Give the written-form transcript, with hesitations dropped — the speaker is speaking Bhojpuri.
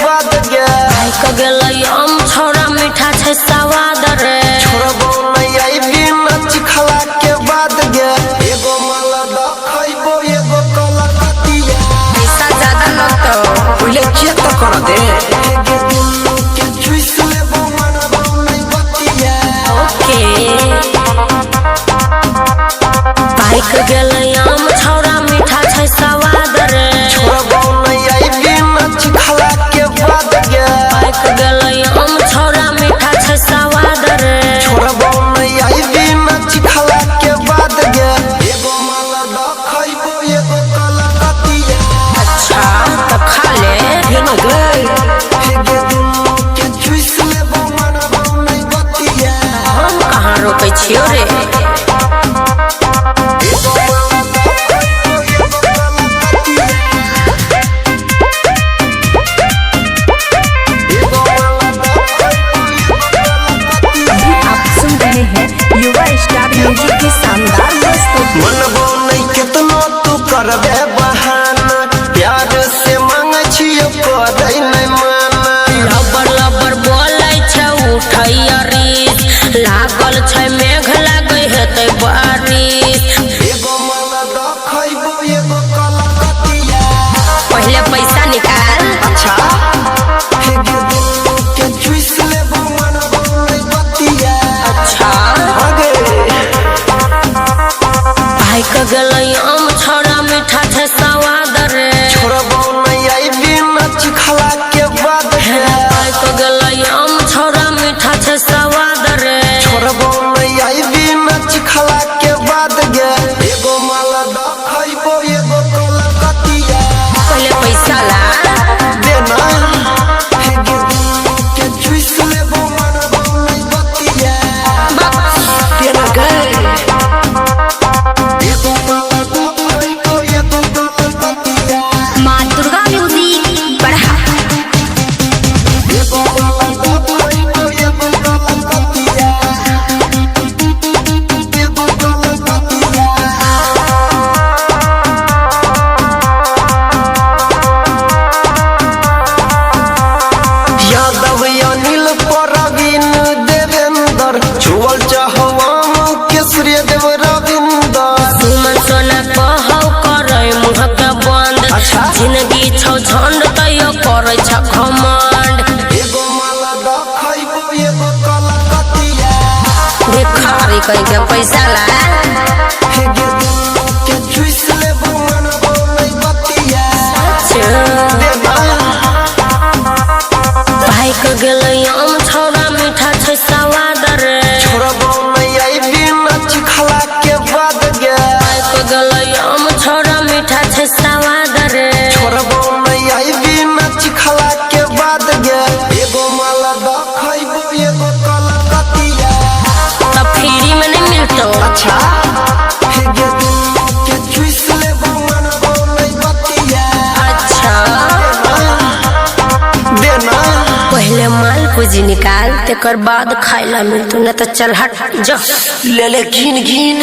बाद गे क गेलै आम छोड़ा मीठा छै स्वाद रे छोड़बो नहीं आइबी नच खला के बाद गे एगो माला द खइबो एगो कलकतिया पैसा ज्यादा लगतो पहले के त कर दे गे दुनु के चुइस लेबो मनबो नहीं बतिया ओके क गेलै आम छोड़ा मीठा छै स्वाद रे छोड़बो नहीं आइबी नच खला के बाद गे क गेलै आम छोड़ा मीठा छै स्वाद रे छोड़बो नहीं आइबी नच खला के बाद गे एगो माला द खइबो एगो कलकतिया अच्छा त खा ले केना गई गे दुनु के चुइस लेबो मनबो नहीं बतिया हम कहाँ रोकै छियो रे मनबो नहीं केतनो तू करबे बहाना प्यार से मांगे छियो करे नहीं माना लबर लबर बोलै छै उठैया रीस लागल छै मेघ लागै हेतै बारिश एगो माला द खइबो एगो कलकतिया पहले पैसा निकाल अच्छा गे दुनु के चुइस लेबो मनबो नहीं बतिया अच्छा आगे क गेलै आम छोड़ा मीठा छै स्वाद रे छोड़बो नहीं आइबी नच खला के बाद क गेलै आम छोड़ा मीठा छै स्वाद रे छोड़बो नहीं आइबी नच खला के बाद गे एगो माला द खइबो एगो कलकतिया पहले पैसा ला देना गे दुनु के चुइस लेबो मनबो नहीं बतिया केना गई एगो माला द खइबो एगो कलकतिया माँ दुर्गा म्यूजिक बढ़ा एगो माला द खइबो एगो कलकतिया एगो कलकतिया यादव अनिल प्रवीण देवेंद्र छुअल चाहवाम केसरी देव रविंद्र सुमन सोना कहौ करै मुँह के बंद अच्छा। जिंदगी छौ झंड तैयो करै छ घमंड एगो माला द खइबो एगो कलकतिया भिखारी कह के पैसा ला गे दुनु के चुइस लेबो मनबो नहीं बतिया देना भाई क गेलै आम छोड़ा मीठा छै स्वाद रे छोड़बो नहीं आइबी नच खला के बाद गे भाई क गेलै आम छोड़ा मीठा छै स्वाद रे छोड़बो नहीं आइबी नच खला के बाद गे एगो माला द खइबो एगो कलकतिया त फ्री में नहीं मिलतो अच्छा गे दुनु के चुइस लेबो मनबो नहीं बतिया अच्छा देना पहले माल पूंजी निकाल तेकर बाद खाइला मिलतो न तो चल हट जा ले ले गिन गिन